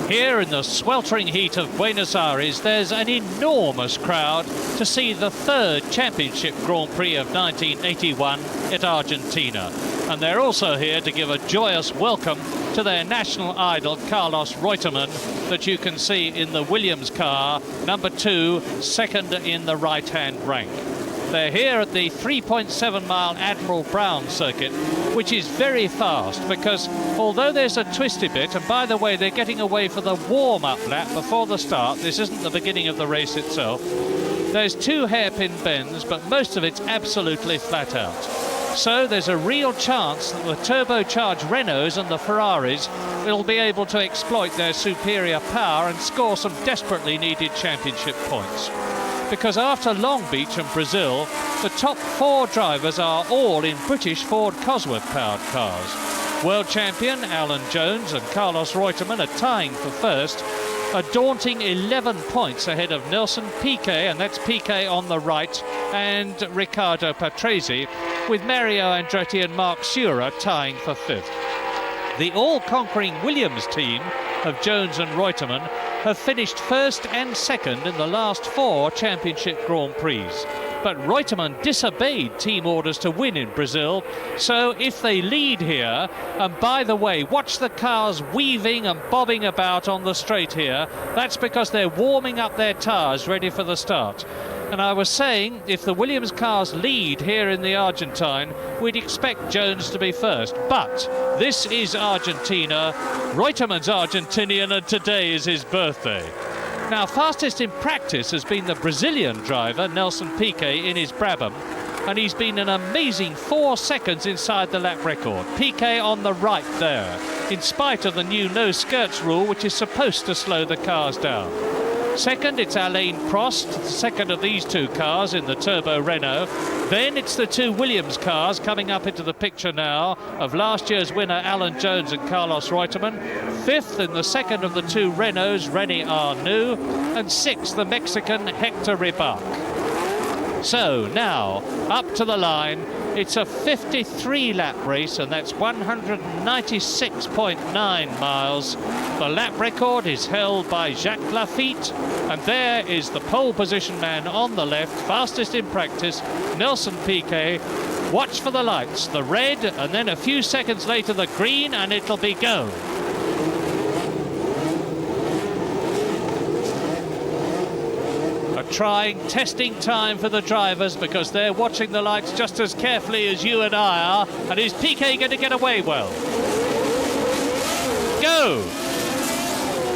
Here in the sweltering heat of Buenos Aires, there's an enormous crowd to see the third championship Grand Prix of 1981 at Argentina. And they're also here to give a joyous welcome to their national idol, Carlos Reutemann, that you can see in the Williams car, number 2, second in the right-hand rank. They're here at the 3.7-mile Admiral Brabham circuit, which is very fast because although there's a twisty bit, and by the way, they're getting away for the warm-up lap before the start. This isn't the beginning of the race itself. There's 2 hairpin bends, but most of it's absolutely flat out. So there's a real chance that the turbocharged Renaults and the Ferraris will be able to exploit their superior power and score some desperately needed championship points. Because after Long Beach and Brazil, the top 4 drivers are all in British Ford Cosworth-powered cars. World champion Alan Jones and Carlos Reutemann are tying for first, a daunting 11 points ahead of Nelson Piquet, and that's Piquet on the right, and Riccardo Patrese, with Mario Andretti and Mark Surer tying for 5th. The all-conquering Williams team of Jones and Reutemann have finished first and second in the last 4 championship Grand Prix. But Reutemann disobeyed team orders to win in Brazil, so if they lead here, and by the way, watch the cars weaving and bobbing about on the straight here, that's because they're warming up their tyres ready for the start. And I was saying, if the Williams cars lead here in the Argentine, we'd expect Jones to be first. But this is Argentina. Reutemann's Argentinian, and today is his birthday. Now, fastest in practice has been the Brazilian driver, Nelson Piquet, in his Brabham. And he's been an amazing 4 seconds inside the lap record. Piquet on the right there, in spite of the new no skirts rule, which is supposed to slow the cars down. Second, it's Alain Prost, the second of these 2 cars in the Turbo Renault. Then it's the 2 Williams cars coming up into the picture now of last year's winner Alan Jones and Carlos Reutemann. 5th in the second of the 2 Renaults, René Arnoux. And 6th, the Mexican Héctor Rebaque. So now, up to the line, it's a 53-lap race, and that's 196.9 miles. The lap record is held by Jacques Lafitte, and there is the pole position man on the left, fastest in practice, Nelson Piquet. Watch for the lights, the red, and then a few seconds later the green, and it'll be go. Trying, testing time for the drivers because they're watching the lights just as carefully as you and I are. And is Piquet going to get away well? Go!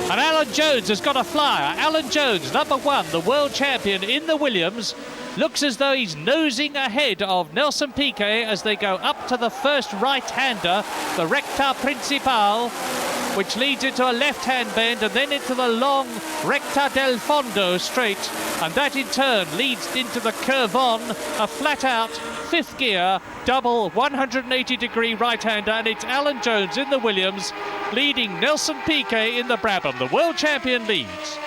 And Alan Jones has got a flyer. Alan Jones, number 1, the world champion in the Williams, looks as though he's nosing ahead of Nelson Piquet as they go up to the first right-hander, the Recta Principal, which leads into a left-hand bend and then into the long Recta del Fondo straight, and that in turn leads into the curve on, a flat-out 5th gear, double 180-degree right-hander, and it's Alan Jones in the Williams leading Nelson Piquet in the Brabham. The world champion leads.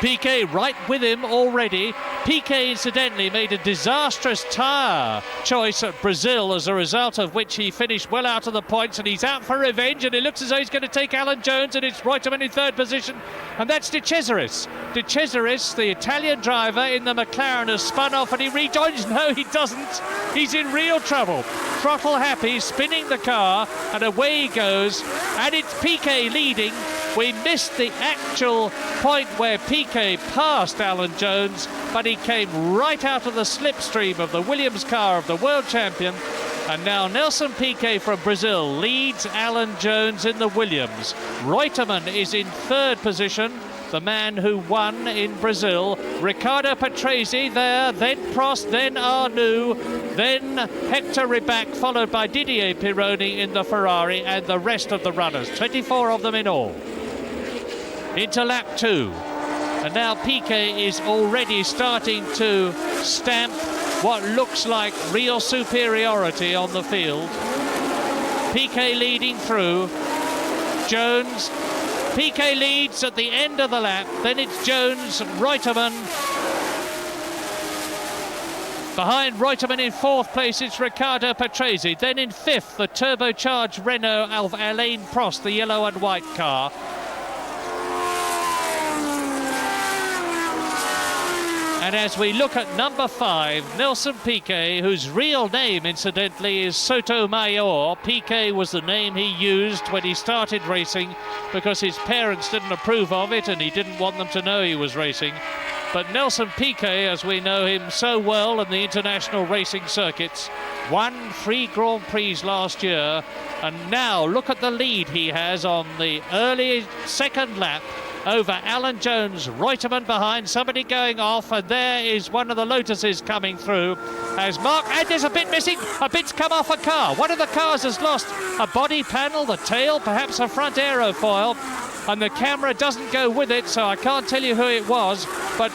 Piquet right with him already. Piquet, incidentally, made a disastrous tyre choice at Brazil, as a result of which he finished well out of the points, and he's out for revenge, and it looks as though he's going to take Alan Jones, and it's Reutemann in 3rd position, and that's De Cesaris. De Cesaris, the Italian driver in the McLaren, has spun off, and he rejoins. No, he doesn't. He's in real trouble. Throttle happy, spinning the car, and away he goes, and it's Piquet leading. We missed the actual point where Piquet passed Alan Jones, but he came right out of the slipstream of the Williams car of the world champion. And now Nelson Piquet from Brazil leads Alan Jones in the Williams. Reutemann is in 3rd position, the man who won in Brazil. Riccardo Patrese there, then Prost, then Arnoux, then Héctor Rebaque, followed by Didier Pironi in the Ferrari, and the rest of the runners, 24 of them in all. Into lap 2. And now Piquet is already starting to stamp what looks like real superiority on the field. Piquet leading through. Jones. Piquet leads at the end of the lap. Then it's Jones, Reutemann. Behind Reutemann in fourth place, it's Riccardo Patrese. Then in fifth, the turbocharged Renault of Alain Prost, the yellow and white car. And as we look at number 5, Nelson Piquet, whose real name, incidentally, is Sotomayor. Piquet was the name he used when he started racing because his parents didn't approve of it and he didn't want them to know he was racing. But Nelson Piquet, as we know him so well in the international racing circuits, won 3 Grand Prix last year. And now look at the lead he has on the early second lap over Alan Jones. Reutemann behind, somebody going off, and there is one of the Lotuses coming through as Mark, and there's a bit missing. A bit's come off a car. One of the cars has lost a body panel, the tail, perhaps a front aerofoil, and the camera doesn't go with it, so I can't tell you who it was, but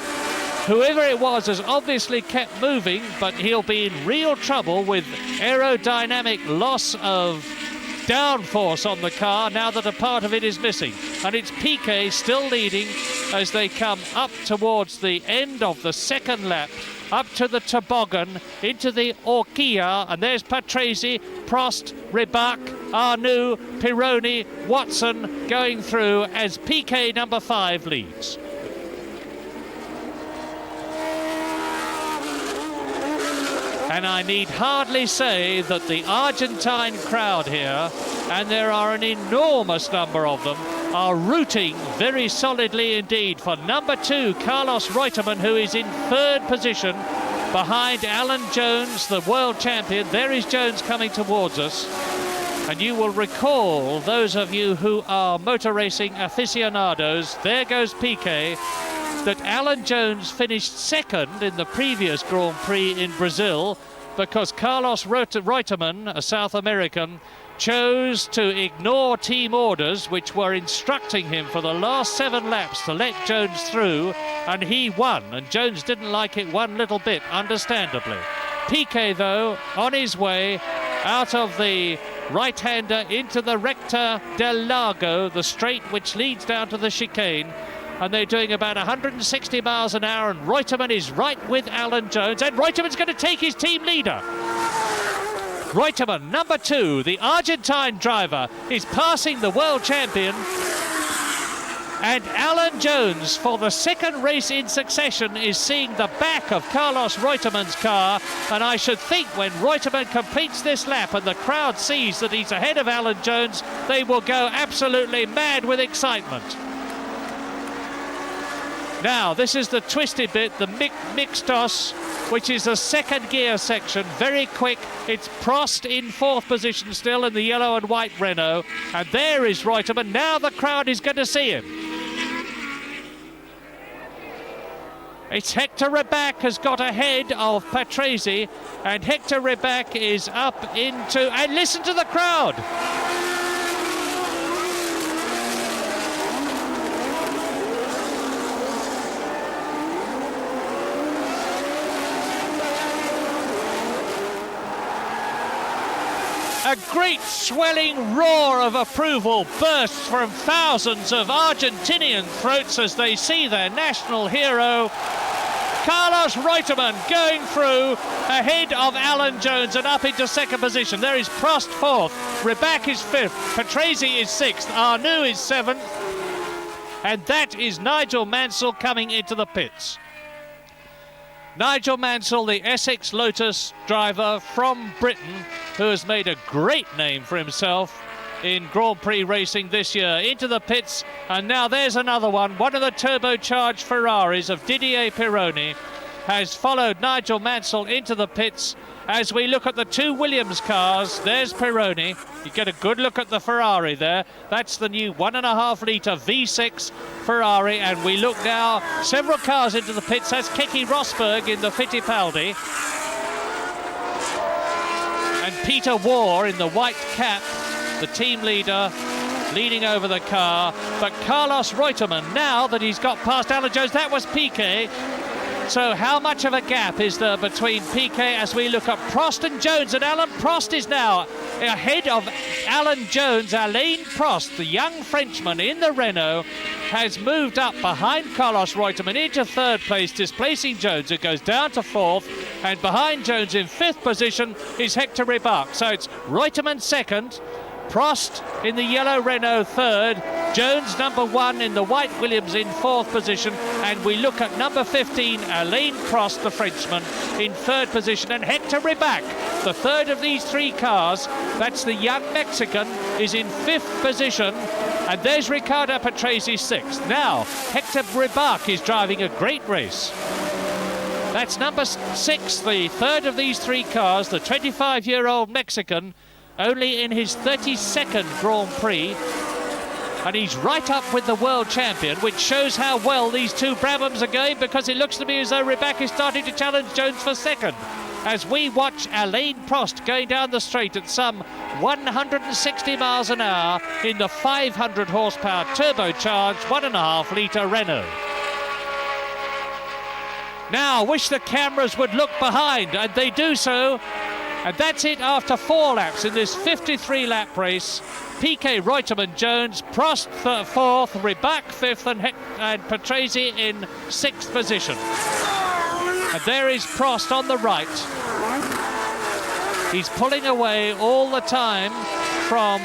whoever it was has obviously kept moving, but he'll be in real trouble with aerodynamic loss of downforce on the car now that a part of it is missing. And it's Piquet still leading as they come up towards the end of the second lap, up to the toboggan, into the Orquilla, and there's Patrese, Prost, Rebaque, Arnoux, Pironi, Watson going through as Piquet number 5 leads. And I need hardly say that the Argentine crowd here, and there are an enormous number of them, are rooting very solidly indeed for number 2, Carlos Reutemann, who is in third position behind Alan Jones, the world champion. There is Jones coming towards us. And you will recall, those of you who are motor racing aficionados, there goes Piquet, that Alan Jones finished second in the previous Grand Prix in Brazil because Carlos Reutemann, a South American, chose to ignore team orders which were instructing him for the last 7 laps to let Jones through, and he won, and Jones didn't like it one little bit, understandably. Piquet, though, on his way out of the right-hander into the Recta del Lago, the straight which leads down to the chicane, and they're doing about 160 miles an hour, and Reutemann is right with Alan Jones, and Reutemann's going to take his team leader. Reutemann, number 2, the Argentine driver, is passing the world champion, and Alan Jones, for the second race in succession, is seeing the back of Carlos Reutemann's car, and I should think when Reutemann completes this lap and the crowd sees that he's ahead of Alan Jones, they will go absolutely mad with excitement. Now, this is the twisted bit, the Mixtos, which is a second gear section, very quick. It's Prost in fourth position still in the yellow and white Renault. And there is Reutemann. Now the crowd is going to see him. It's Hector Rebaque has got ahead of Patrese, and Hector Rebaque is up into, and listen to the crowd. A great swelling roar of approval bursts from thousands of Argentinian throats as they see their national hero, Carlos Reutemann, going through ahead of Alan Jones and up into second position. There is Prost fourth, Rebaque is fifth, Patrese is sixth, Arnoux is seventh, and that is Nigel Mansell coming into the pits. Nigel Mansell, the Essex Lotus driver from Britain, who has made a great name for himself in Grand Prix racing this year, into the pits, and now there's another one of the turbocharged Ferraris of Didier Pironi has followed Nigel Mansell into the pits. As we look at the 2 Williams cars, there's Pironi. You get a good look at the Ferrari there. That's the new 1.5 litre V6 Ferrari, and we look now several cars into the pits. That's Keke Rosberg in the Fittipaldi, and Peter War in the white cap, the team leader, leaning over the car. But Carlos Reutemann, now that he's got past Alan Jones, that was Piquet. So how much of a gap is there between Piquet as we look at Prost and Jones? And Alain Prost is now ahead of Alan Jones. Alain Prost, the young Frenchman in the Renault, has moved up behind Carlos Reutemann into third place, displacing Jones, who goes down to fourth. And behind Jones in 5th position is Héctor Rebaque. So it's Reutemann 2nd, Prost in the yellow Renault 3rd, Jones number 1 in the white Williams in 4th position, and we look at number 15, Alain Prost, the Frenchman, in 3rd position, and Héctor Rebaque, the 3rd of these 3 cars, that's the young Mexican, is in 5th position, and there's Riccardo Patrese 6th. Now, Héctor Rebaque is driving a great race. That's number 6, the 3rd of these 3 cars, the 25-year-old Mexican, only in his 32nd Grand Prix, and he's right up with the world champion, which shows how well these 2 Brabhams are going, because it looks to me as though Rebaque is starting to challenge Jones for 2nd. As we watch Alain Prost going down the straight at some 160 miles an hour in the 500 horsepower turbocharged 1.5 litre Renault. Now, wish the cameras would look behind, and they do so. And that's it after 4 laps in this 53-lap race. Piquet, Reutemann, Jones, Prost 4th, Rebaque 5th, and Patrese in 6th position. And there is Prost on the right. He's pulling away all the time from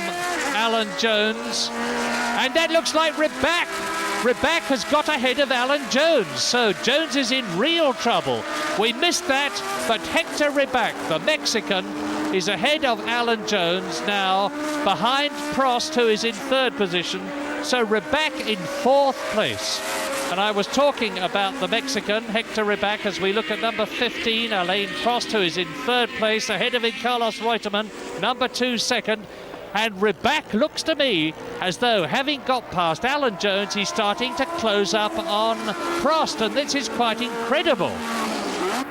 Alan Jones. And that looks like Rebaque. Rebaque has got ahead of Alan Jones, so Jones is in real trouble. We missed that, but Héctor Rebaque, the Mexican, is ahead of Alan Jones now, behind Prost, who is in 3rd position. So Rebaque in 4th place. And I was talking about the Mexican, Héctor Rebaque, as we look at number 15, Alain Prost, who is in 3rd place, ahead of him Carlos Reutemann, number 2 second. And Rebaque looks to me as though, having got past Alan Jones, he's starting to close up on Prost, and this is quite incredible.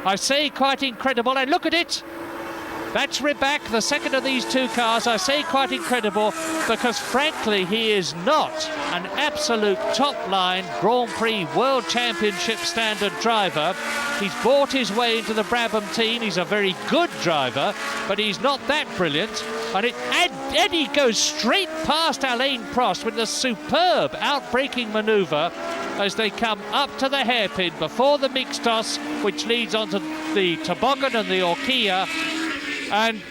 I say quite incredible, and look at it. That's Rebaque, the 2nd of these 2 cars. I say quite incredible because, frankly, he is not an absolute top-line Grand Prix World Championship standard driver. He's bought his way into the Brabham team. He's a very good driver, but he's not that brilliant. And Eddie goes straight past Alain Prost with a superb outbraking manoeuvre as they come up to the hairpin before the mixtos, which leads onto the toboggan and the horquilla. And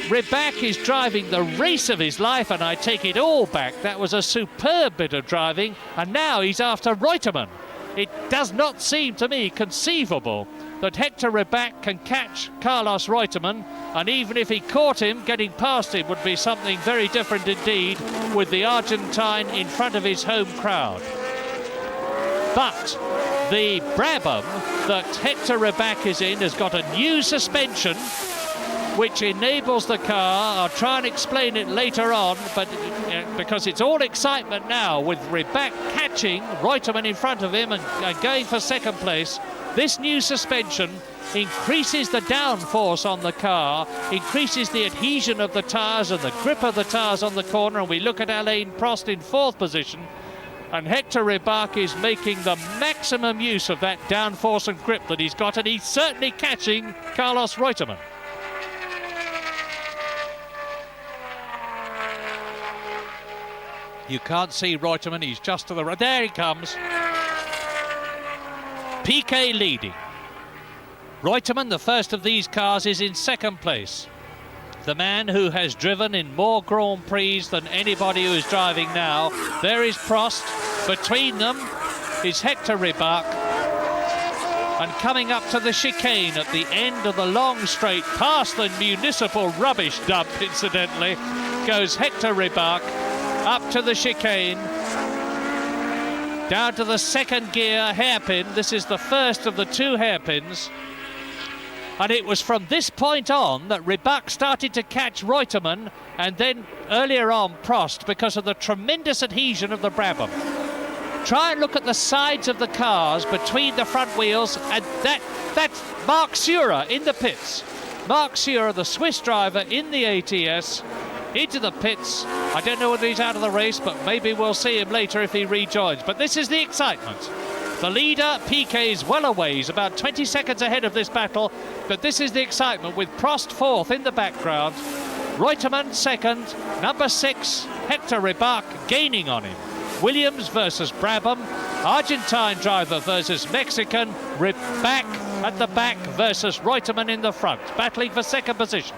Rebaque is driving the race of his life, and I take it all back. That was a superb bit of driving, and now he's after Reutemann. It does not seem to me conceivable that Héctor Rebaque can catch Carlos Reutemann, and even if he caught him, getting past him would be something very different indeed, with the Argentine in front of his home crowd. But the Brabham that Héctor Rebaque is in has got a new suspension which enables the car. I'll try and explain it later on, but because it's all excitement now with Rebaque catching Reutemann in front of him and going for 2nd place. This new suspension increases the downforce on the car, increases the adhesion of the tyres and the grip of the tyres on the corner, and we look at Alain Prost in 4th position, and Héctor Rebaque is making the maximum use of that downforce and grip that he's got, and he's certainly catching Carlos Reutemann. You can't see Reutemann, he's just to the right. There he comes. Piquet leading. Reutemann, the 1st of these cars, is in 2nd place. The man who has driven in more Grand Prix than anybody who is driving now. There is Prost. Between them is Héctor Rebaque. And coming up to the chicane at the end of the long straight, past the municipal rubbish dump, incidentally, goes Héctor Rebaque. Up to the chicane, down to the 2nd gear hairpin. This is the 1st of the 2 hairpins. And it was from this point on that Rebaque started to catch Reutemann, and then earlier on Prost, because of the tremendous adhesion of the Brabham. Try and look at the sides of the cars between the front wheels, and that's Marc Surer in the pits. Marc Surer, the Swiss driver in the ATS, into the pits. I don't know whether he's out of the race, but maybe we'll see him later if he rejoins. But this is the excitement. The leader, Piquet, is well away. He's about 20 seconds ahead of this battle, but this is the excitement with Prost 4th in the background. Reutemann 2nd, number 6, Héctor Rebaque gaining on him. Williams versus Brabham, Argentine driver versus Mexican, Rebaque at the back versus Reutemann in the front, battling for second position.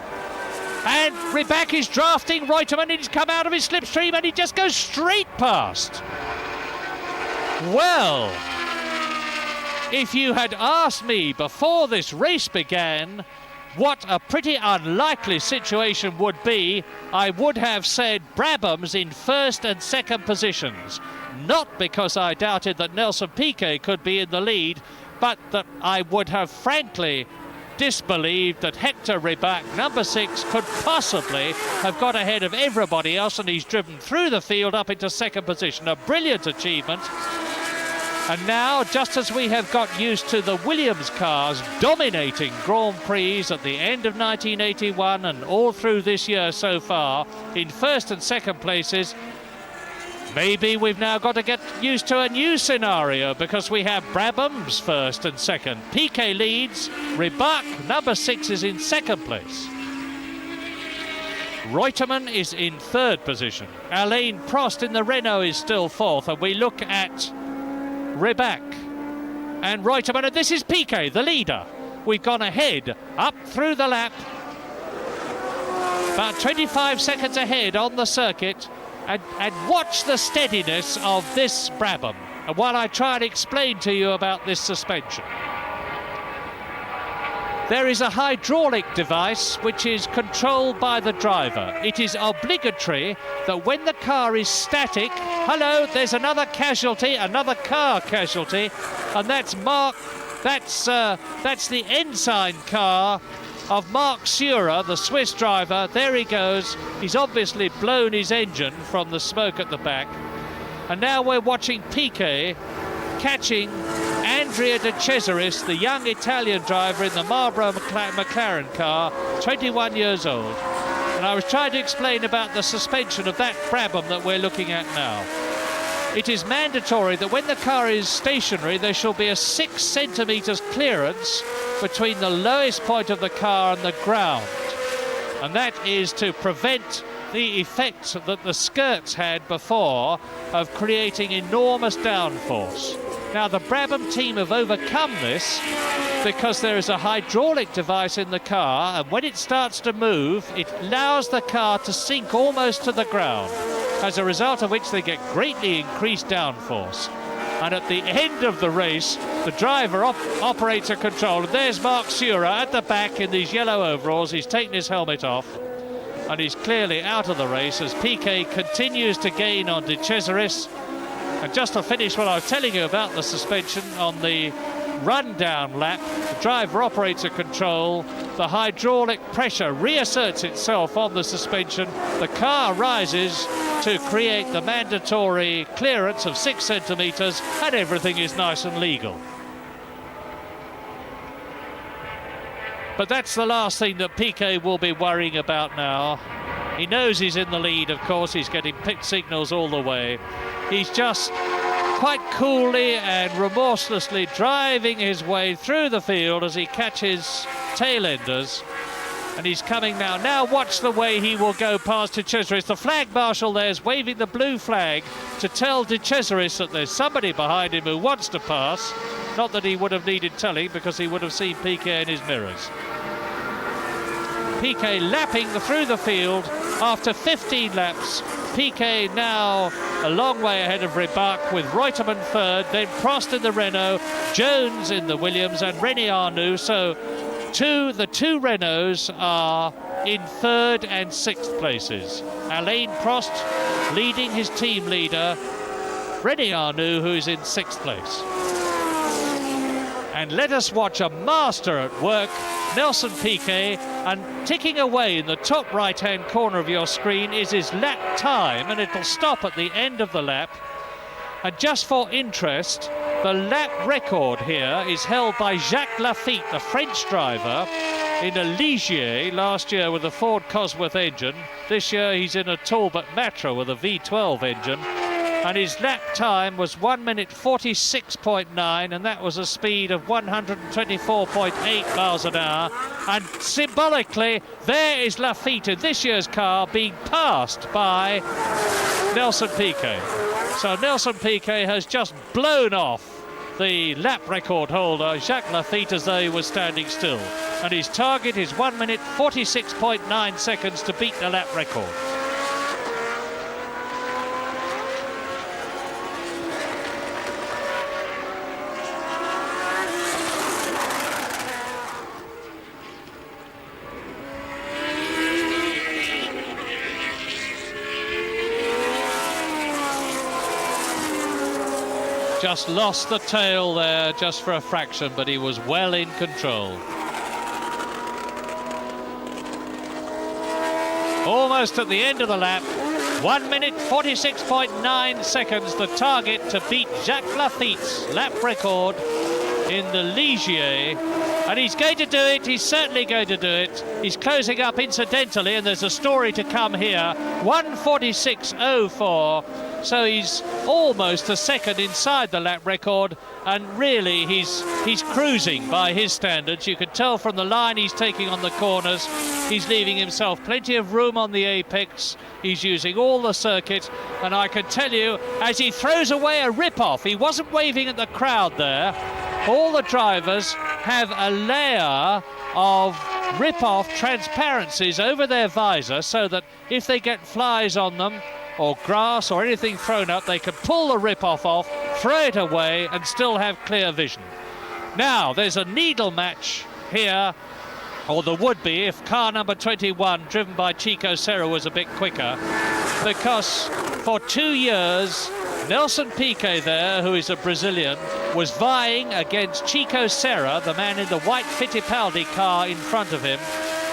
And Rebaque is drafting Reutemann, and he's come out of his slipstream and he just goes straight past. Well, if you had asked me before this race began what a pretty unlikely situation would be, I would have said Brabham's in first and second positions. Not because I doubted that Nelson Piquet could be in the lead, but that I would have frankly disbelieved that Héctor Rebaque, number 6, could possibly have got ahead of everybody else, and he's driven through the field up into second position. A brilliant achievement. And now, just as we have got used to the Williams cars dominating Grand Prix at the end of 1981 and all through this year so far, in first and second places, maybe we've now got to get used to a new scenario, because we have Brabham's first and second. Piquet leads, Rebaque, number 6, is in second place. Reutemann is in third position. Alain Prost in the Renault is still fourth, and we look at Rebaque and Reutemann, and this is Piquet, the leader. We've gone ahead up through the lap, about 25 seconds ahead on the circuit, and watch the steadiness of this Brabham, and while I try and explain to you about this suspension. There is a hydraulic device which is controlled by the driver. It is obligatory that when the car is static, hello, there's another casualty, another car casualty, and that's the ensign car of Marc Surer, the Swiss driver. There he goes. He's obviously blown his engine from the smoke at the back. And now we're watching Piquet catching Andrea De Cesaris, the young Italian driver in the Marlboro McLaren car, 21 years old. And I was trying to explain about the suspension of that Brabham that we're looking at now. It is mandatory that when the car is stationary, there shall be a 6 centimetres clearance between the lowest point of the car and the ground. And that is to prevent the effect that the skirts had before of creating enormous downforce. Now, the Brabham team have overcome this because there is a hydraulic device in the car, and when it starts to move, it allows the car to sink almost to the ground, as a result of which they get greatly increased downforce. And at the end of the race, the driver operates a control. And there's Marc Surer at the back in these yellow overalls. He's taken his helmet off, and he's clearly out of the race as Piquet continues to gain on De Cesaris. And just to finish what I was telling you about the suspension, on the run-down lap, the driver operates a control, the hydraulic pressure reasserts itself on the suspension, the car rises to create the mandatory clearance of 6 centimetres, and everything is nice and legal. But that's the last thing that Piquet will be worrying about now. He knows he's in the lead, of course. He's getting pit signals all the way. He's just quite coolly and remorselessly driving his way through the field as he catches tail-enders. And he's coming now. Now watch the way he will go past De Cesaris. The flag marshal there is waving the blue flag to tell De Cesaris that there's somebody behind him who wants to pass. Not that he would have needed telling, because he would have seen Piquet in his mirrors. Piquet lapping through the field after 15 laps. Piquet now a long way ahead of Rebaque, with Reutemann third, then Prost in the Renault, Jones in the Williams, and René Arnoux. So the two Renaults are in third and sixth places. Alain Prost leading his team leader, René Arnoux, who is in sixth place. And let us watch a master at work, Nelson Piquet, and ticking away in the top right-hand corner of your screen is his lap time, and it'll stop at the end of the lap. And just for interest, the lap record here is held by Jacques Lafitte, the French driver, in a Ligier last year with a Ford Cosworth engine. This year he's in a Talbot Matra with a V12 engine. And his lap time was 1 minute 46.9, and that was a speed of 124.8 miles an hour. And symbolically, there is Lafitte in this year's car being passed by Nelson Piquet. So Nelson Piquet has just blown off the lap record holder, Jacques Lafitte, as though he was standing still. And his target is 1 minute 46.9 seconds to beat the lap record. Just lost the tail there just for a fraction, but he was well in control. Almost at the end of the lap, 1 minute 46.9 seconds, the target to beat Jacques Lafitte's lap record in the Ligier. And he's going to do it, he's certainly going to do it. He's closing up incidentally, and there's a story to come here. 1:46.04. So he's almost a second inside the lap record, and really he's cruising by his standards. You can tell from the line he's taking on the corners. He's leaving himself plenty of room on the apex. He's using all the circuit, and I can tell you, as he throws away a rip-off, he wasn't waving at the crowd there. All the drivers have a layer of rip-off transparencies over their visor so that if they get flies on them, or grass or anything thrown up, they can pull the rip-off off, throw it away and still have clear vision. Now there's a needle match here, or there would be if car number 21, driven by Chico Serra, was a bit quicker, because for 2 years Nelson Piquet there, who is a Brazilian, was vying against Chico Serra, the man in the white Fittipaldi car in front of him,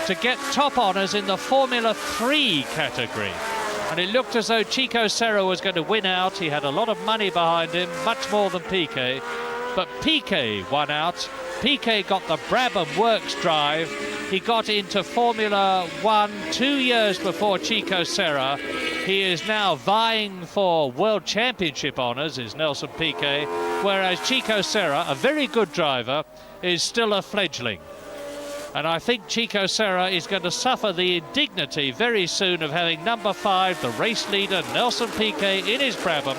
to get top honours in the Formula 3 category. And it looked as though Chico Serra was going to win out. He had a lot of money behind him, much more than Piquet. But Piquet won out. Piquet got the Brabham Works drive. He got into Formula 1 2 years before Chico Serra. He is now vying for World Championship honours, is Nelson Piquet, whereas Chico Serra, a very good driver, is still a fledgling. And I think Chico Serra is going to suffer the indignity very soon of having number 5, the race leader, Nelson Piquet, in his Brabham,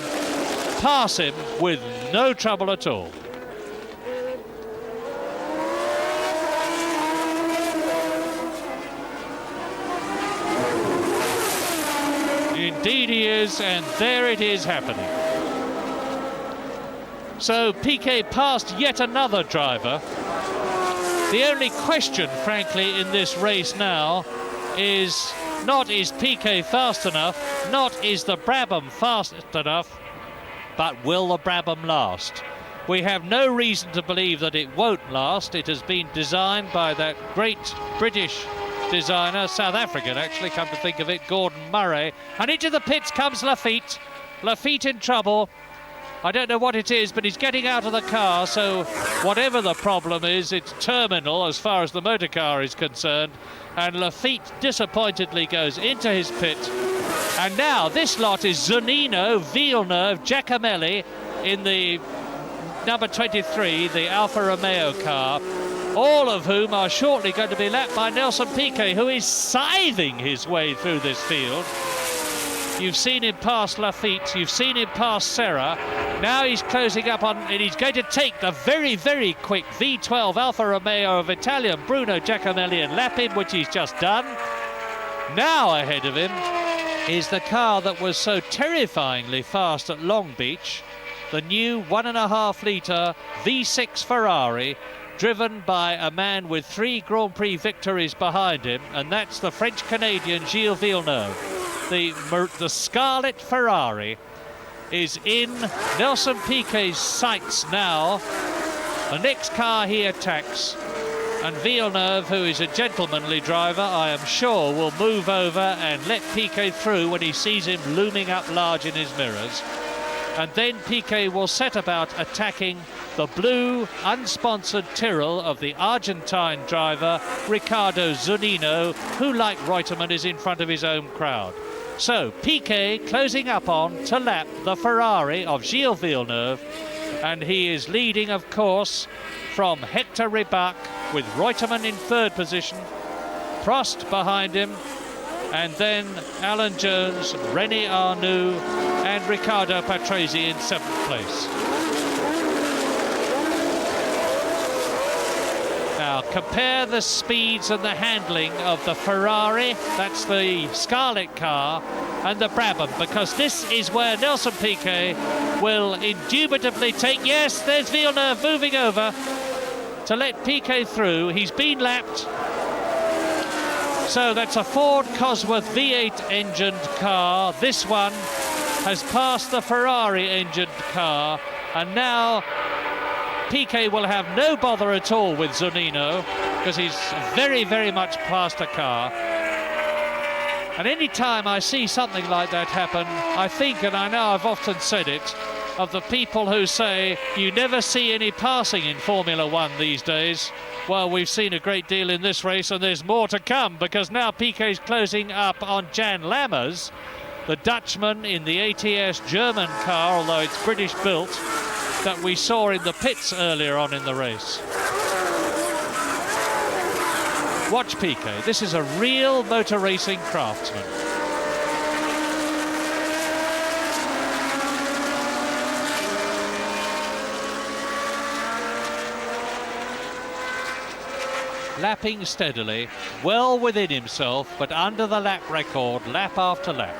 pass him with no trouble at all. Indeed he is, and there it is happening. So Piquet passed yet another driver. The only question, frankly, in this race now is not is Piquet fast enough, not is the Brabham fast enough, but will the Brabham last? We have no reason to believe that it won't last. It has been designed by that great British designer, South African actually, come to think of it, Gordon Murray. And into the pits comes Lafitte. Lafitte in trouble. I don't know what it is, but he's getting out of the car, so whatever the problem is, it's terminal as far as the motor car is concerned. And Lafitte disappointedly goes into his pit. And now this lot is Zunino, Villeneuve, Giacomelli in the number 23, the Alfa Romeo car, all of whom are shortly going to be lapped by Nelson Piquet, who is scything his way through this field. You've seen him pass Lafitte, you've seen him pass Serra. Now he's closing up on, and he's going to take the very, very quick V12 Alfa Romeo of Italian Bruno Giacomelli and lap him, which he's just done. Now ahead of him is the car that was so terrifyingly fast at Long Beach, the new 1.5 litre V6 Ferrari, driven by a man with 3 Grand Prix victories behind him, and that's the French-Canadian Gilles Villeneuve. The Scarlet Ferrari is in Nelson Piquet's sights now. The next car he attacks, and Villeneuve, who is a gentlemanly driver, I am sure will move over and let Piquet through when he sees him looming up large in his mirrors. And then Piquet will set about attacking the blue, unsponsored Tyrrell of the Argentine driver, Riccardo Zunino, who, like Reutemann, is in front of his own crowd. So Piquet closing up on to lap the Ferrari of Gilles Villeneuve, and he is leading, of course, from Héctor Rebaque, with Reutemann in 3rd position, Prost behind him, and then Alan Jones, René Arnoux and Riccardo Patrese in 7th place. compare the speeds and the handling of the Ferrari, that's the Scarlet car, and the Brabham, because this is where Nelson Piquet will indubitably take... Yes, there's Villeneuve moving over to let Piquet through. He's been lapped. So that's a Ford Cosworth V8 engined car. This one has passed the Ferrari engined car, and now Piquet will have no bother at all with Zunino, because he's very, very much past a car. And any time I see something like that happen, I think, and I know I've often said it, of the people who say you never see any passing in Formula One these days. Well, we've seen a great deal in this race, and there's more to come, because now Piquet's closing up on Jan Lammers, the Dutchman in the ATS German car, although it's British built, that we saw in the pits earlier on in the race. Watch Piquet. This is a real motor racing craftsman. Lapping steadily, well within himself, but under the lap record, lap after lap.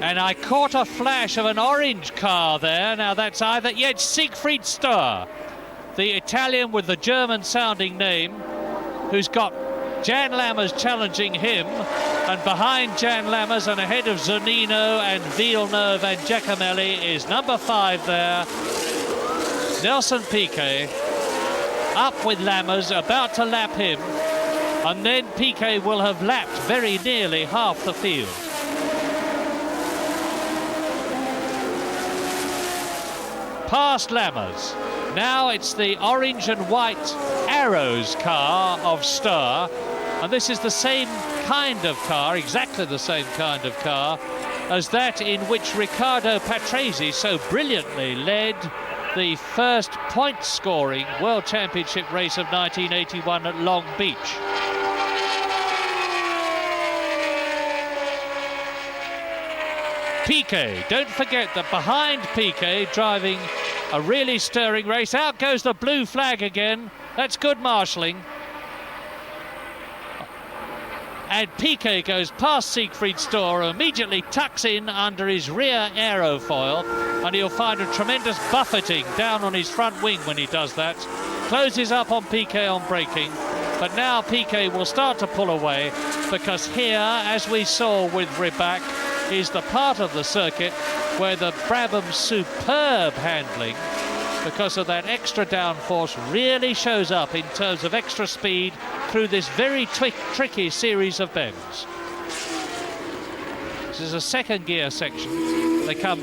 And I caught a flash of an orange car there. Now that's either... Yeah, it's Siegfried Stohr, the Italian with the German-sounding name, who's got Jan Lammers challenging him. And behind Jan Lammers and ahead of Zunino and Villeneuve and Giacomelli is number 5 there, Nelson Piquet, up with Lammers, about to lap him. And then Piquet will have lapped very nearly half the field. Past Lammers. Now it's the orange and white Arrows car of Stohr, and this is the same kind of car, exactly the same kind of car as that in which Riccardo Patrese so brilliantly led the first point-scoring World Championship race of 1981 at Long Beach. Piquet, don't forget that behind Piquet, driving a really stirring race. Out goes the blue flag again. That's good marshalling. And Piquet goes past Siegfried Stohr, who immediately tucks in under his rear aerofoil, and he'll find a tremendous buffeting down on his front wing when he does that. Closes up on Piquet on braking, but now Piquet will start to pull away, because here, as we saw with Rebaque, is the part of the circuit where the Brabham's superb handling, because of that extra downforce, really shows up in terms of extra speed through this very tricky series of bends. This is a second gear section. They come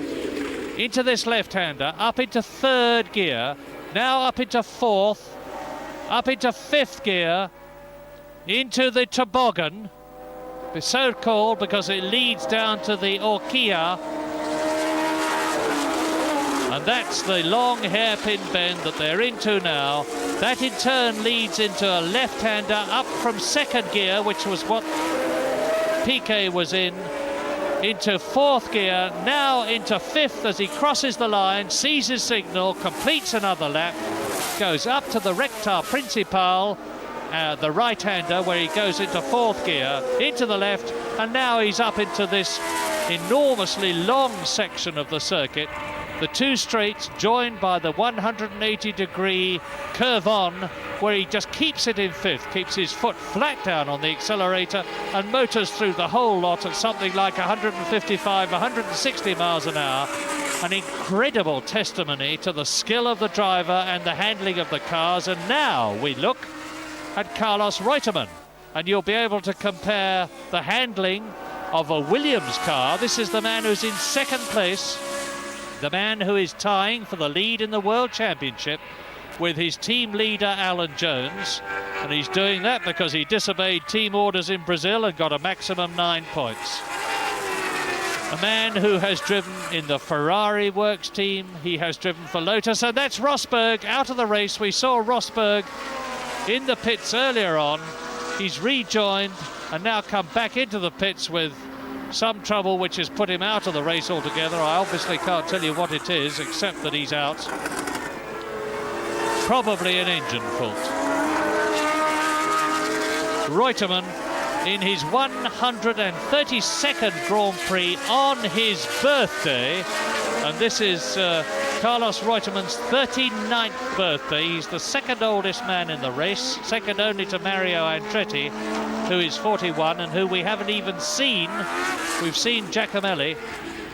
into this left-hander, up into third gear, now up into fourth, up into fifth gear, into the toboggan. It's so called because it leads down to the Orquilla, and that's the long hairpin bend that they're into now. That in turn leads into a left-hander up from second gear, which was what Piquet was in, into fourth gear, now into fifth as he crosses the line, sees his signal, completes another lap, goes up to the recta principal, the right-hander, where he goes into fourth gear, into the left, and now he's up into this enormously long section of the circuit. The two straights joined by the 180-degree curve on, where he just keeps it in fifth, keeps his foot flat down on the accelerator and motors through the whole lot at something like 155, 160 miles an hour. An incredible testimony to the skill of the driver and the handling of the cars. And now we look at Carlos Reutemann, and you'll be able to compare the handling of a Williams car. This is the man who's in second place, the man who is tying for the lead in the World Championship with his team leader Alan Jones, and he's doing that because he disobeyed team orders in Brazil and got a maximum 9 points. A man who has driven in the Ferrari works team, he has driven for Lotus, and that's Rosberg out of the race. We saw Rosberg in the pits earlier on. He's rejoined and now come back into the pits with some trouble which has put him out of the race altogether. I obviously can't tell you what it is, except that he's out. Probably an engine fault. Reutemann in his 132nd Grand Prix on his birthday, and this is Carlos Reutemann's 39th birthday. He's the second oldest man in the race, second only to Mario Andretti, who is 41 and who we haven't even seen. We've seen Giacomelli,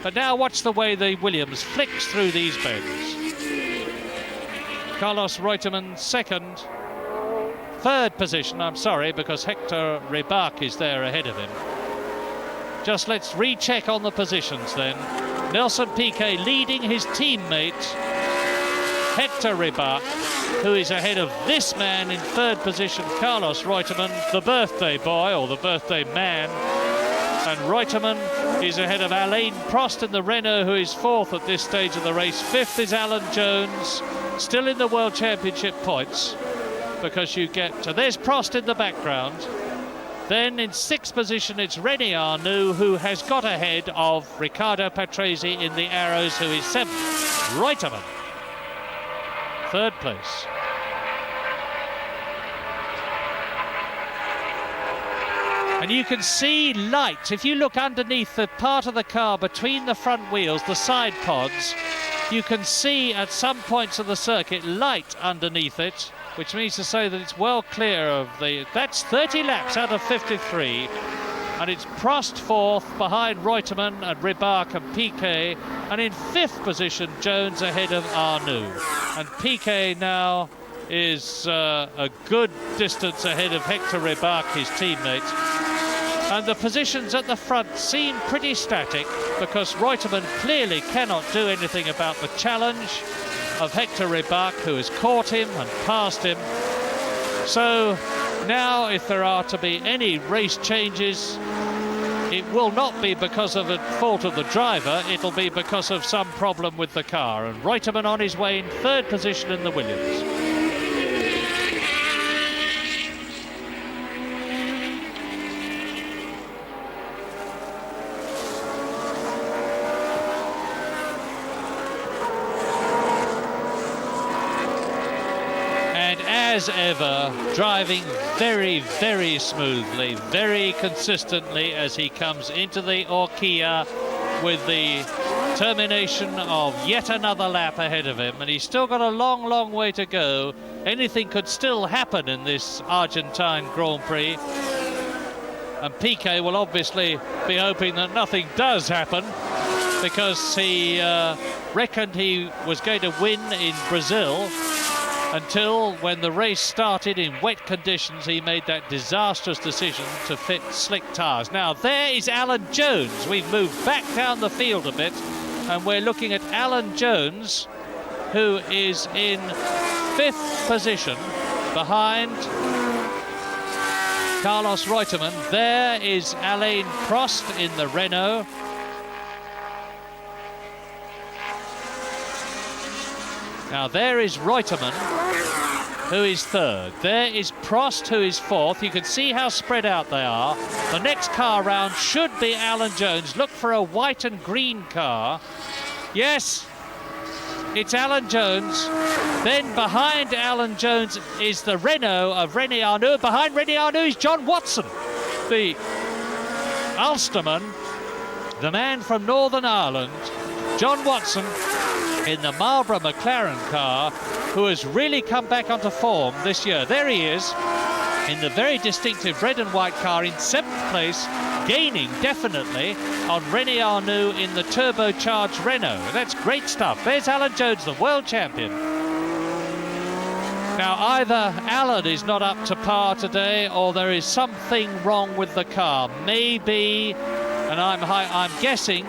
but now watch the way the Williams flicks through these bends. Carlos Reutemann second. Third position, I'm sorry, because Héctor Rebaque is there ahead of him. Just let's recheck on the positions then. Nelson Piquet leading his teammate, Héctor Rebaque, who is ahead of this man in third position, Carlos Reutemann, the birthday boy, or the birthday man. And Reutemann is ahead of Alain Prost in the Renault, who is fourth at this stage of the race. Fifth is Alan Jones, still in the World Championship points, because you get, there's Prost in the background. Then in sixth position, it's René Arnoux, who has got ahead of Riccardo Patrese in the Arrows, who is seventh. Reutemann, third place. And you can see light. If you look underneath the part of the car between the front wheels, the side pods, you can see at some points of the circuit light underneath it, which means to say that it's well clear of the... That's 30 laps out of 53. And it's Prost fourth, behind Reutemann and Rebaque and Piquet. And in fifth position, Jones ahead of Arnoux. And Piquet now is a good distance ahead of Héctor Rebaque, his teammate. And the positions at the front seem pretty static, because Reutemann clearly cannot do anything about the challenge of Héctor Rebaque, who has caught him and passed him. So now, if there are to be any race changes, it will not be because of a fault of the driver, it'll be because of some problem with the car. And Reutemann on his way in third position in the Williams. As ever, driving very, very smoothly, very consistently as he comes into the Orquilla with the termination of yet another lap ahead of him. And he's still got a long, long way to go. Anything could still happen in this Argentine Grand Prix. And Piquet will obviously be hoping that nothing does happen, because he reckoned he was going to win in Brazil, until when the race started in wet conditions, he made that disastrous decision to fit slick tyres. Now there is Alan Jones. We've moved back down the field a bit, and we're looking at Alan Jones, who is in fifth position behind Carlos Reutemann. There is Alain Prost in the Renault. Now there is Reutemann, who is third. There is Prost, who is fourth. You can see how spread out they are. The next car round should be Alan Jones. Look for a white and green car. Yes, it's Alan Jones. Then behind Alan Jones is the Renault of René Arnoux. Behind René Arnoux is John Watson, the Ulsterman, the man from Northern Ireland. John Watson in the Marlboro McLaren car, who has really come back onto form this year. There he is, in the very distinctive red and white car in seventh place, gaining definitely on René Arnoux in the turbocharged Renault. That's great stuff. There's Alan Jones, the world champion. Now either Alan is not up to par today, or there is something wrong with the car. Maybe, and I'm guessing,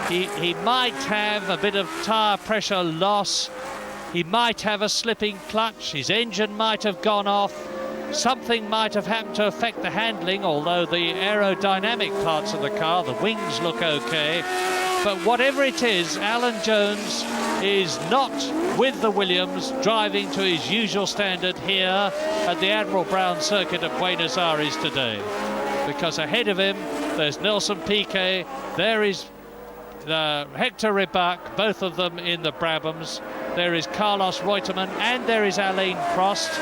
he might have a bit of tyre pressure loss. He might have a slipping clutch. His engine might have gone off. Something might have happened to affect the handling, although the aerodynamic parts of the car, the wings look okay. But whatever it is, Alan Jones is not with the Williams, driving to his usual standard here at the Admiral Brown circuit at Buenos Aires today. Because ahead of him There's Nelson Piquet. There is Héctor Rebaque, both of them in the Brabhams. There is Carlos Reutemann, and there is Alain Prost.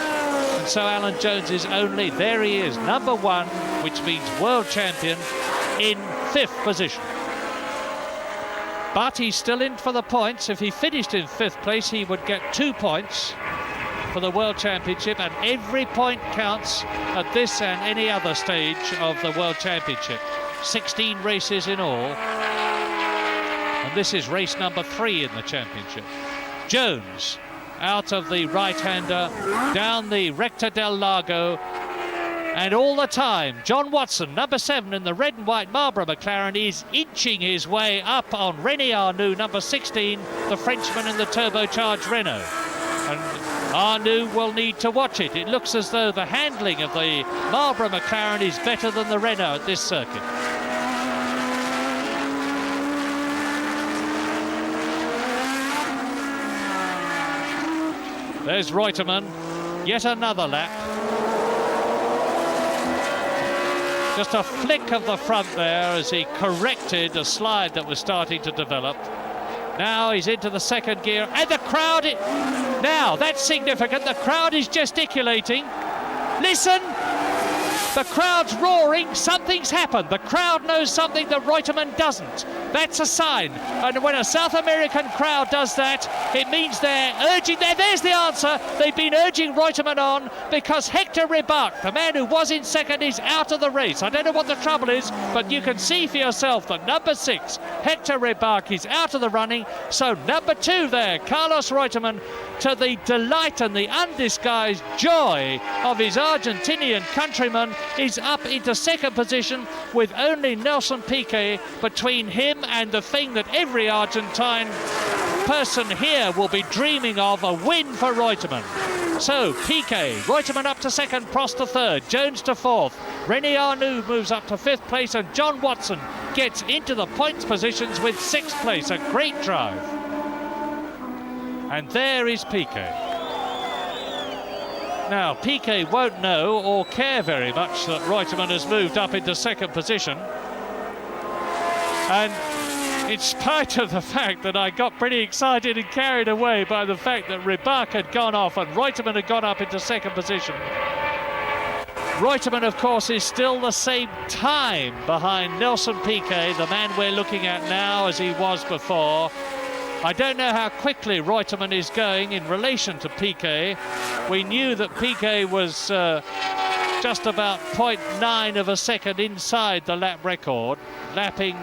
And so Alan Jones is only, there he is, number 1, which means world champion, in 5th position. But he's still in for the points. If he finished in 5th place, he would get 2 points for the World Championship, and every point counts at this and any other stage of the World Championship. 16 races in all, and this is race number 3 in the championship. Jones out of the right-hander, down the Recta del Lago, and all the time, John Watson, number 7 in the red and white Marlboro McLaren, is inching his way up on René Arnoux, number 16, the Frenchman in the turbocharged Renault. And Arnoux will need to watch it. It looks as though the handling of the Marlboro McLaren is better than the Renault at this circuit. There's Reutemann, yet another lap. Just a flick of the front there as he corrected a slide that was starting to develop. Now he's into the 2nd gear, and the crowd... Now, that's significant. The crowd is gesticulating. Listen! The crowd's roaring. Something's happened. The crowd knows something that Reutemann doesn't. That's a sign. And when a South American crowd does that, it means they're urging... There's the answer. They've been urging Reutemann on because Héctor Rebaque, the man who was in 2nd, is out of the race. I don't know what the trouble is, but you can see for yourself that number 6, Héctor Rebaque, is out of the running. So number 2 there, Carlos Reutemann, to the delight and the undisguised joy of his Argentinian countrymen, is up into 2nd position with only Nelson Piquet between him and the thing that every Argentine person here will be dreaming of, a win for Reutemann. So Piquet, Reutemann up to 2nd, Prost to 3rd, Jones to 4th, René Arnoux moves up to 5th place, and John Watson gets into the points positions with 6th place. A great drive. And there is Piquet. Now, Piquet won't know or care very much that Reutemann has moved up into 2nd position. And in spite of the fact that I got pretty excited and carried away by the fact that Rebaque had gone off and Reutemann had gone up into 2nd position, Reutemann, of course, is still the same time behind Nelson Piquet, the man we're looking at now, as he was before. I don't know how quickly Reutemann is going in relation to Piquet. We knew that Piquet was just about 0.9 of a second inside the lap record, lapping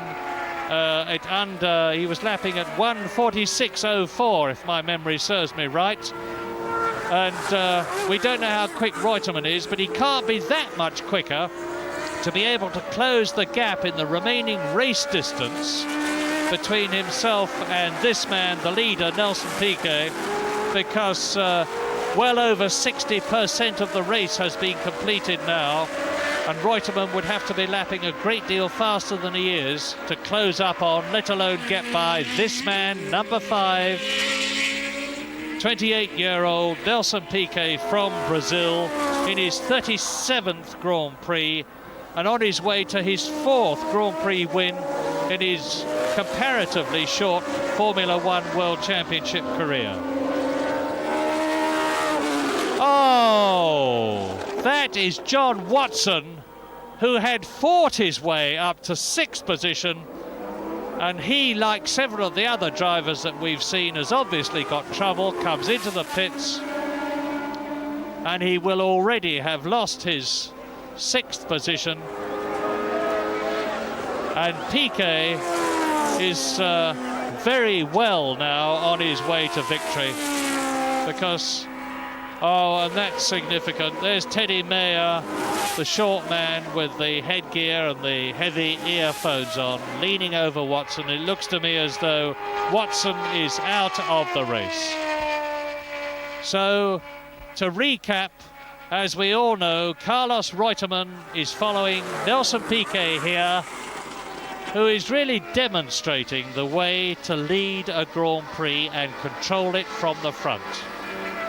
he was lapping at 1:46.04, if my memory serves me right. And we don't know how quick Reutemann is, but he can't be that much quicker to be able to close the gap in the remaining race distance between himself and this man, the leader, Nelson Piquet, because well over 60% of the race has been completed now, and Reutemann would have to be lapping a great deal faster than he is to close up on, let alone get by this man, number 5, 28-year-old Nelson Piquet from Brazil, in his 37th Grand Prix, and on his way to his 4th Grand Prix win in his comparatively short Formula One World Championship career. Oh, that is John Watson, who had fought his way up to 6th position, and he, like several of the other drivers that we've seen, has obviously got trouble, comes into the pits, and he will already have lost his 6th position. And Piquet is very well now on his way to victory, because, oh, and that's significant. There's Teddy Mayer, the short man with the headgear and the heavy earphones on, leaning over Watson. It looks to me as though Watson is out of the race. So, to recap, as we all know, Carlos Reutemann is following Nelson Piquet here, who is really demonstrating the way to lead a Grand Prix and control it from the front.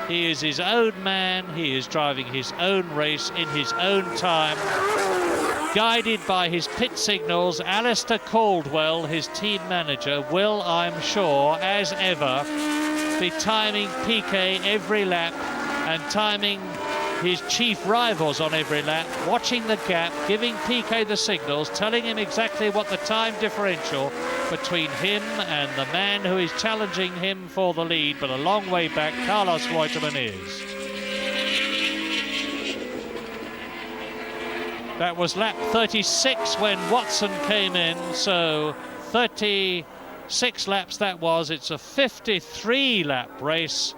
He is his own man, he is driving his own race in his own time, guided by his pit signals. Alistair Caldwell, his team manager, will, I'm sure, as ever, be timing Piquet every lap and timing his chief rivals on every lap, watching the gap, giving Piquet the signals, telling him exactly what the time differential between him and the man who is challenging him for the lead, but a long way back, Carlos Reutemann is. That was lap 36 when Watson came in, so 36 laps that was. It's a 53-lap race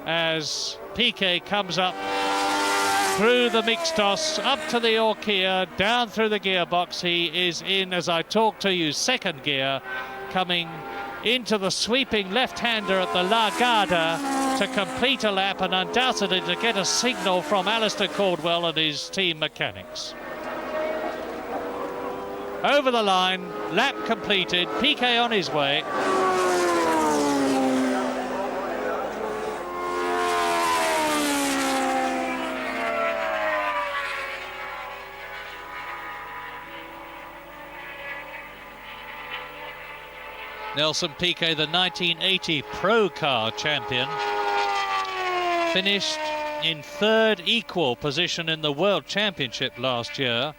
as Piquet comes up through the mixtos, up to the Orkia, down through the gearbox. He is in, as I talk to you, second gear, coming into the sweeping left-hander at the Largada to complete a lap and undoubtedly to get a signal from Alistair Caldwell and his team mechanics. Over the line, lap completed, Piquet on his way. Nelson Piquet, the 1980 Pro Car champion, finished in third equal position in the World Championship last year.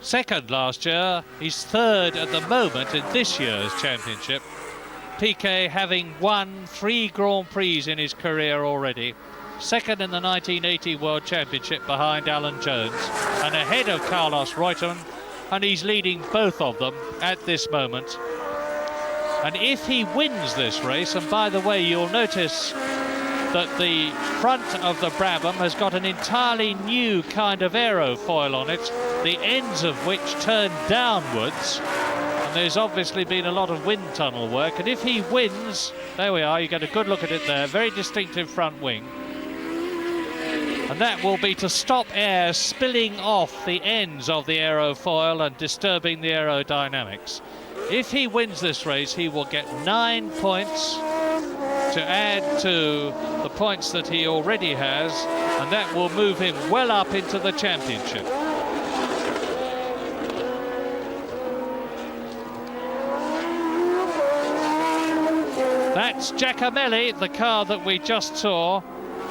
Second last year, he's third at the moment in this year's championship. Piquet having won 3 Grand Prix in his career already. Second in the 1980 World Championship behind Alan Jones and ahead of Carlos Reutemann, and he's leading both of them at this moment. And if he wins this race, and by the way, you'll notice that the front of the Brabham has got an entirely new kind of aerofoil on it, the ends of which turn downwards, and there's obviously been a lot of wind tunnel work. And if he wins, there we are, you get a good look at it there, very distinctive front wing. And that will be to stop air spilling off the ends of the aerofoil and disturbing the aerodynamics. If he wins this race, he will get 9 points to add to the points that he already has, and that will move him well up into the championship. That's Giacomelli, the car that we just saw.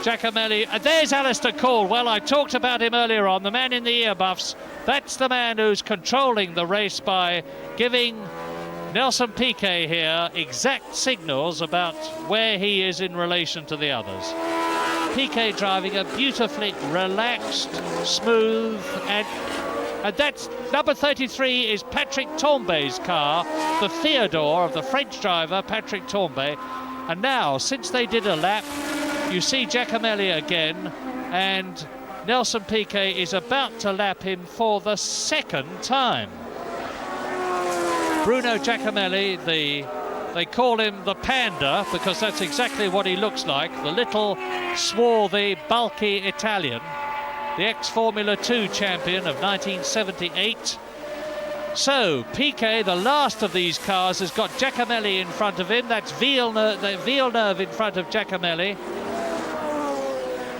Giacomelli, there's Alistair Caldwell. I talked about him earlier on, the man in the earbuffs. That's the man who's controlling the race by giving Nelson Piquet here exact signals about where he is in relation to the others. Piquet driving a beautifully relaxed, smooth, and that's number 33 is Patrick Tombé's car, the Theodore of the French driver Patrick Tombé. And now, since they did a lap, you see Giacomelli again, and Nelson Piquet is about to lap him for the second time. Bruno Giacomelli, they call him the Panda because that's exactly what he looks like, the little, swarthy, bulky Italian, the ex-Formula 2 champion of 1978. So, Piquet, the last of these cars, has got Giacomelli in front of him. That's Villeneuve in front of Giacomelli.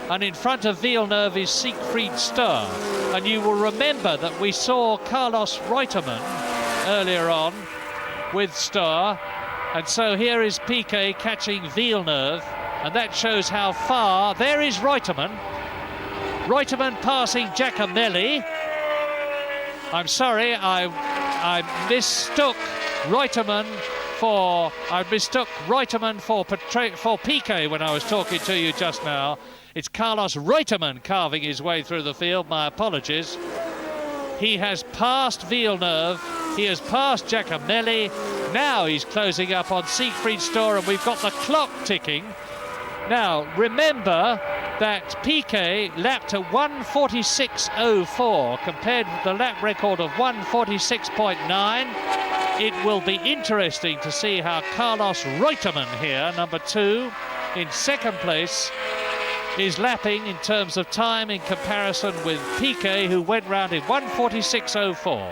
And in front of Villeneuve is Siegfried Sturr. And you will remember that we saw Carlos Reutemann earlier on with Sturr. And so here is Piquet catching Villeneuve. And that shows how far. There is Reutemann. Reutemann passing Giacomelli. I'm sorry, I mistook Reutemann for Piquet when I was talking to you just now. It's Carlos Reutemann carving his way through the field. My apologies. He has passed Villeneuve. He has passed Giacomelli. Now he's closing up on Siegfried Sturr, and we've got the clock ticking. Now, remember that Piquet lapped at 1:46.04 compared with the lap record of 1:46.9. It will be interesting to see how Carlos Reutemann here, number 2, in second place, is lapping in terms of time in comparison with Piquet, who went round in 1:46.04.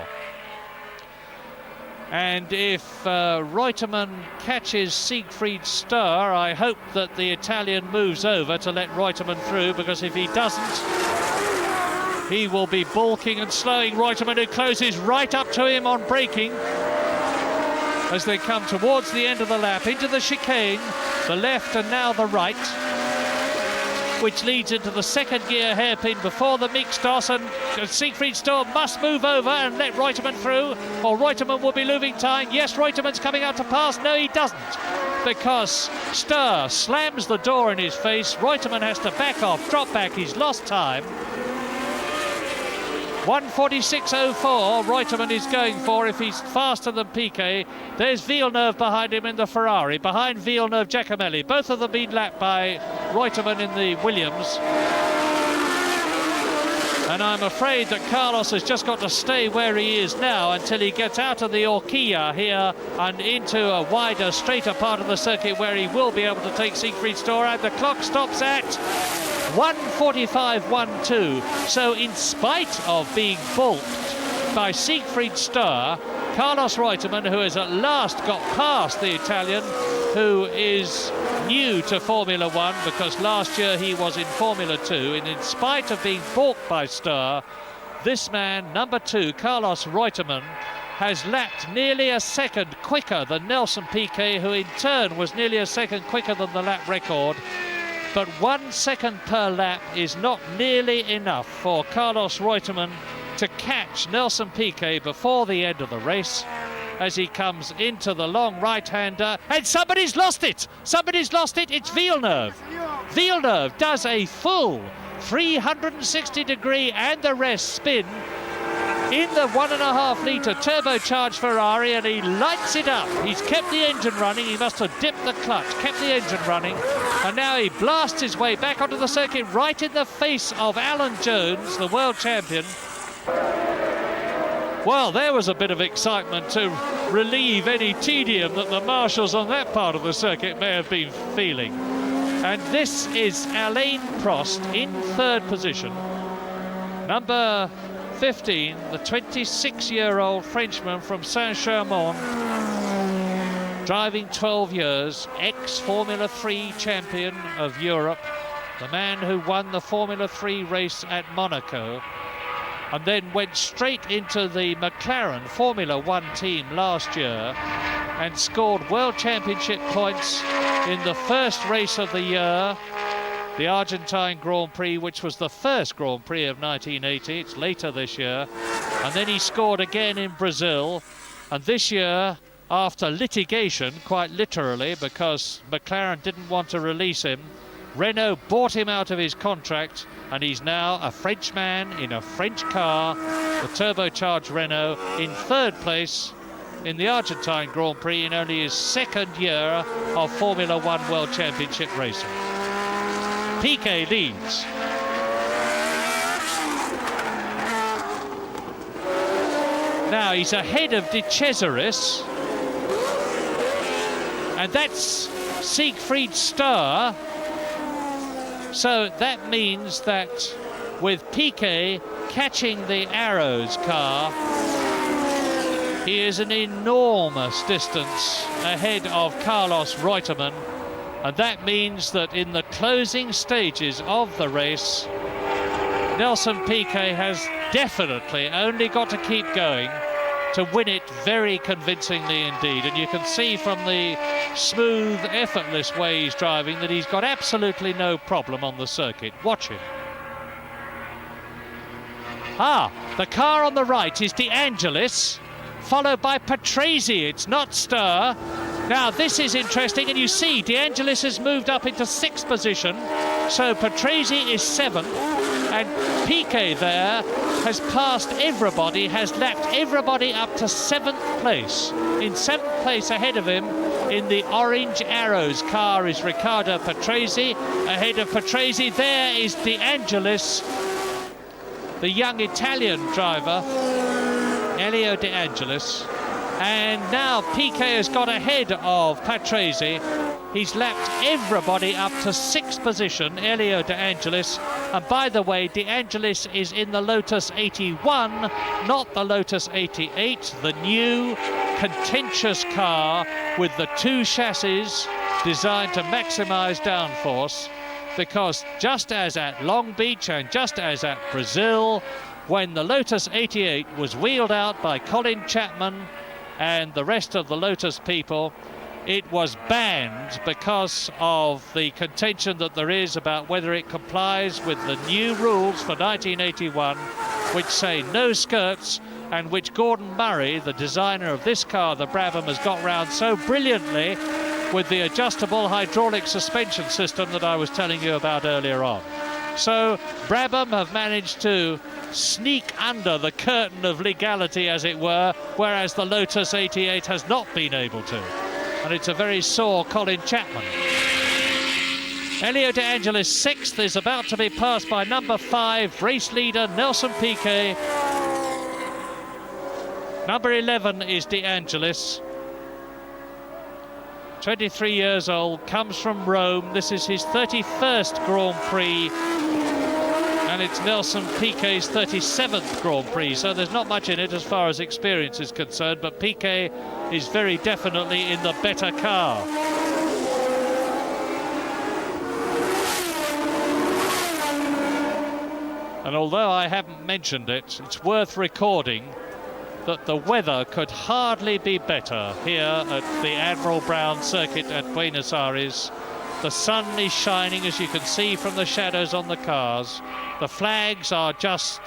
And if Reutemann catches Siegfried Sturr, I hope that the Italian moves over to let Reutemann through, because if he doesn't, He will be balking and slowing Reutemann, who closes right up to him on braking as they come towards the end of the lap, into the chicane, the left and now the right, which leads into the second gear hairpin before the mixed toss, and Siegfried Sturr must move over and let Reutemann through, or Reutemann will be losing time. Yes, Reutemann's coming out to pass. No, he doesn't, because Sturr slams the door in his face. Reutemann has to back off, drop back. He's lost time. 1:46.04 Reutemann is going for if he's faster than Piquet. There's Villeneuve behind him in the Ferrari. Behind Villeneuve, Giacomelli. Both of them being lapped by Reutemann in the Williams. And I'm afraid that Carlos has just got to stay where he is now until he gets out of the Horquilla here and into a wider, straighter part of the circuit where he will be able to take Siegfried Sturr out. The clock stops at 1:45.12. So in spite of being balked by Siegfried Sturr, Carlos Reutemann, who has at last got past the Italian, who is new to Formula One because last year he was in Formula 2, and in spite of being balked by Sturr, this man, number 2, Carlos Reutemann, has lapped nearly a second quicker than Nelson Piquet, who in turn was nearly a second quicker than the lap record. But 1 second per lap is not nearly enough for Carlos Reutemann to catch Nelson Piquet before the end of the race as he comes into the long right-hander. And somebody's lost it! Somebody's lost it! It's Villeneuve! Villeneuve does a full 360-degree and the rest spin in the 1.5 litre turbocharged Ferrari, and he lights it up. He's kept the engine running. He must have dipped the clutch, kept the engine running, and now he blasts his way back onto the circuit right in the face of Alan Jones, the world champion. Well, there was a bit of excitement to relieve any tedium that the marshals on that part of the circuit may have been feeling. And this is Alain Prost in third position. Number 15, the 26-year-old Frenchman from Saint-Germain, driving 12 years, ex-Formula 3 champion of Europe, the man who won the Formula 3 race at Monaco, and then went straight into the McLaren Formula 1 team last year and scored World Championship points in the first race of the year, the Argentine Grand Prix, which was the first Grand Prix of 1980. It's later this year. And then he scored again in Brazil. And this year, after litigation, quite literally, because McLaren didn't want to release him, Renault bought him out of his contract, and he's now a Frenchman in a French car, the turbocharged Renault, in third place in the Argentine Grand Prix in only his second year of Formula 1 World Championship racing. Piquet leads. Now he's ahead of De Cesaris, and that's Siegfried Sturr. So that means that with Piquet catching the Arrows car, he is an enormous distance ahead of Carlos Reutemann. And that means that in the closing stages of the race, Nelson Piquet has definitely only got to keep going to win it very convincingly indeed. And you can see from the smooth, effortless way he's driving that he's got absolutely no problem on the circuit. Watch him. The car on the right is De Angelis, followed by Patrese. It's not Sturr. Now this is interesting, and you see De Angelis has moved up into 6th position, so Patrese is 7th, and Piquet there has passed everybody, has lapped everybody up to 7th place. In 7th place ahead of him in the orange Arrows car is Riccardo Patrese. Ahead of Patrese there is De Angelis, the young Italian driver, Elio De Angelis. And now Piquet has got ahead of Patrese. He's lapped everybody up to 6th position, Elio De Angelis. And by the way, De Angelis is in the Lotus 81, not the Lotus 88, the new contentious car with the 2 chassis designed to maximise downforce. because just as at Long Beach and just as at Brazil, when the Lotus 88 was wheeled out by Colin Chapman and the rest of the Lotus people, it was banned because of the contention that there is about whether it complies with the new rules for 1981, which say no skirts, and which Gordon Murray, the designer of this car, the Brabham, has got round so brilliantly with the adjustable hydraulic suspension system that I was telling you about earlier on. So Brabham have managed to sneak under the curtain of legality, as it were, whereas the Lotus 88 has not been able to. And it's a very sore Colin Chapman. Elio De Angelis, 6th, is about to be passed by number 5, race leader Nelson Piquet. Number 11 is De Angelis. 23 years old, comes from Rome. This is his 31st Grand Prix. And it's Nelson Piquet's 37th Grand Prix, so there's not much in it as far as experience is concerned, but Piquet is very definitely in the better car. And although I haven't mentioned it, it's worth recording that the weather could hardly be better here at the Admiral Brown circuit at Buenos Aires. The sun is shining, as you can see from the shadows on the cars. The flags are just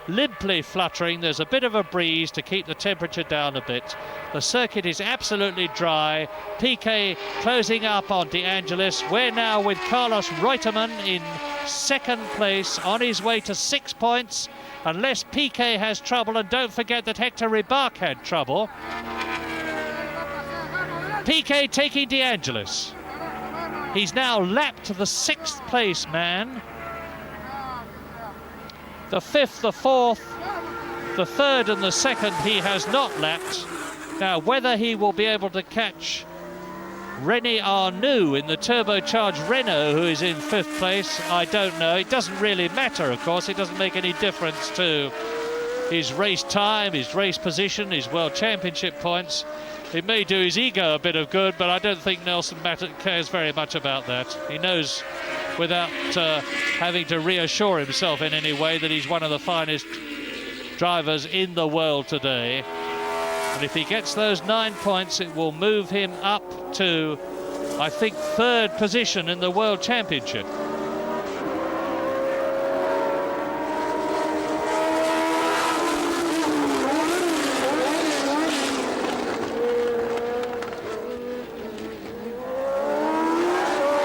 limply fluttering. There's a bit of a breeze to keep the temperature down a bit. The circuit is absolutely dry. Piquet closing up on De Angelis. We're now with Carlos Reutemann in 2nd place, on his way to 6 points, unless Piquet has trouble. And don't forget that Héctor Rebaque had trouble. Piquet taking De Angelis. He's now lapped the 6th place man. The 5th, the 4th, the 3rd and the 2nd he has not lapped. Now, whether he will be able to catch René Arnoux in the turbocharged Renault, who is in 5th place, I don't know. It doesn't really matter, of course. It doesn't make any difference to his race time, his race position, his World Championship points. It may do his ego a bit of good, but I don't think Nelson cares very much about that. He knows, without having to reassure himself in any way, that he's one of the finest drivers in the world today. And if he gets those 9 points, it will move him up to, I think, 3rd position in the World Championship.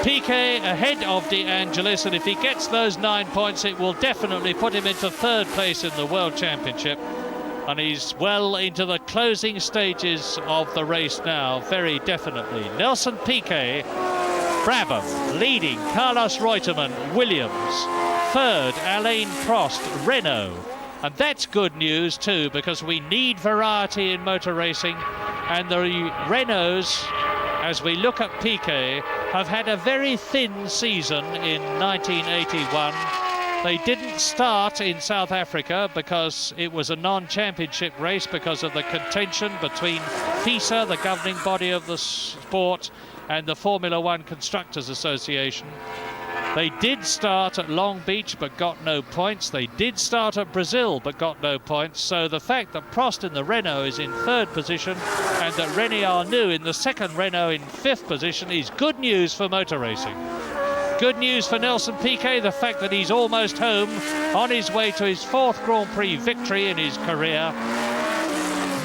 Piquet ahead of De Angelis, and if he gets those 9 points, it will definitely put him into 3rd place in the World Championship. And he's well into the closing stages of the race now, very definitely. Nelson Piquet, Brabham, leading Carlos Reutemann, Williams. 3rd, Alain Prost, Renault. And that's good news too, because we need variety in motor racing. And the Renaults, as we look at Piquet, have had a very thin season in 1981. They didn't start in South Africa because it was a non-championship race because of the contention between FISA, the governing body of the sport, and the Formula One Constructors Association. They did start at Long Beach but got no points. They did start at Brazil but got no points. So the fact that Prost in the Renault is in 3rd position and that René Arnoux in the 2nd Renault in 5th position is good news for motor racing. Good news for Nelson Piquet, the fact that he's almost home, on his way to his 4th Grand Prix victory in his career.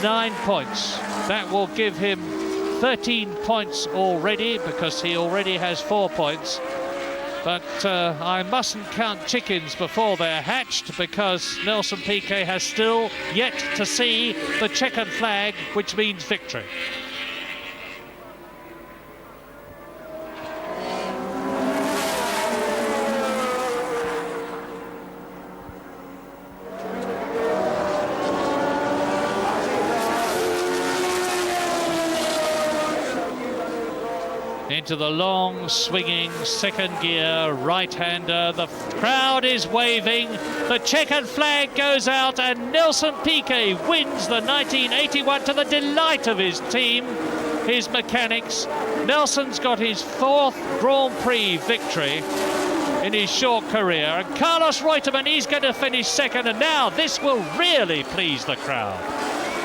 9 points. That will give him 13 points already, because he already has 4 points. But I mustn't count chickens before they're hatched, because Nelson Piquet has still yet to see the checkered flag, which means victory. Into the long swinging 2nd gear right-hander. The crowd is waving. The checkered flag goes out and Nelson Piquet wins the 1981 to the delight of his team, his mechanics. Nelson's got his 4th Grand Prix victory. in his short career. And Carlos Reutemann, he's going to finish second, and now this will really please the crowd.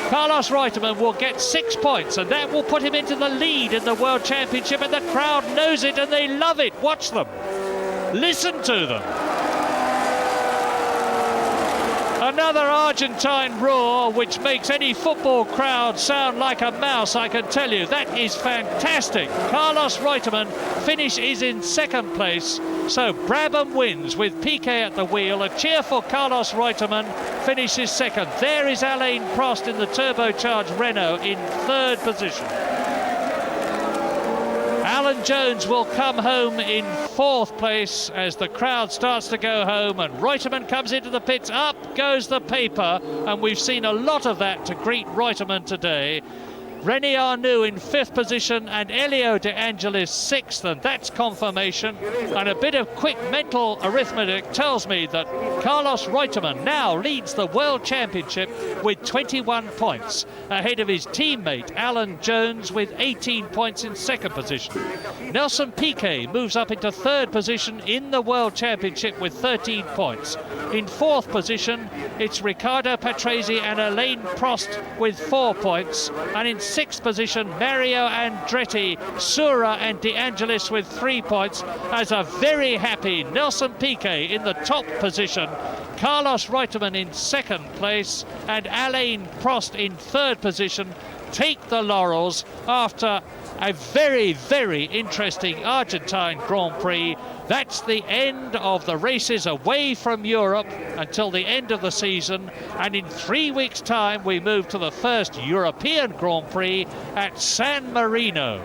Carlos Reutemann will get 6 points, and that will put him into the lead in the World Championship, and the crowd knows it and they love it. Watch them. Listen to them. Another Argentine roar, which makes any football crowd sound like a mouse, I can tell you. That is fantastic. Carlos Reutemann is in second place. So Brabham wins with Piquet at the wheel. A cheer for Carlos Reutemann, finishes second. There is Alain Prost in the turbocharged Renault in third position. Alan Jones will come home in fourth place as the crowd starts to go home, and Reutemann comes into the pits. Up goes the paper, and we've seen a lot of that to greet Reutemann today. René Arnoux in fifth position and Elio De Angelis sixth, and that's confirmation. And a bit of quick mental arithmetic tells me that Carlos Reutemann now leads the World Championship with 21 points, ahead of his teammate Alan Jones with 18 points in second position. Nelson Piquet moves up into third position in the World Championship with 13 points. In fourth position, it's Riccardo Patrese and Alain Prost with 4 points, and in sixth position, Mario Andretti, Sura and De Angelis with 3 points, as a very happy Nelson Piquet in the top position, Carlos Reutemann in second place, and Alain Prost in third position take the laurels after a very, very interesting Argentine Grand Prix. That's the end of the races away from Europe until the end of the season, and in 3 weeks' time we move to the first European Grand Prix at San Marino.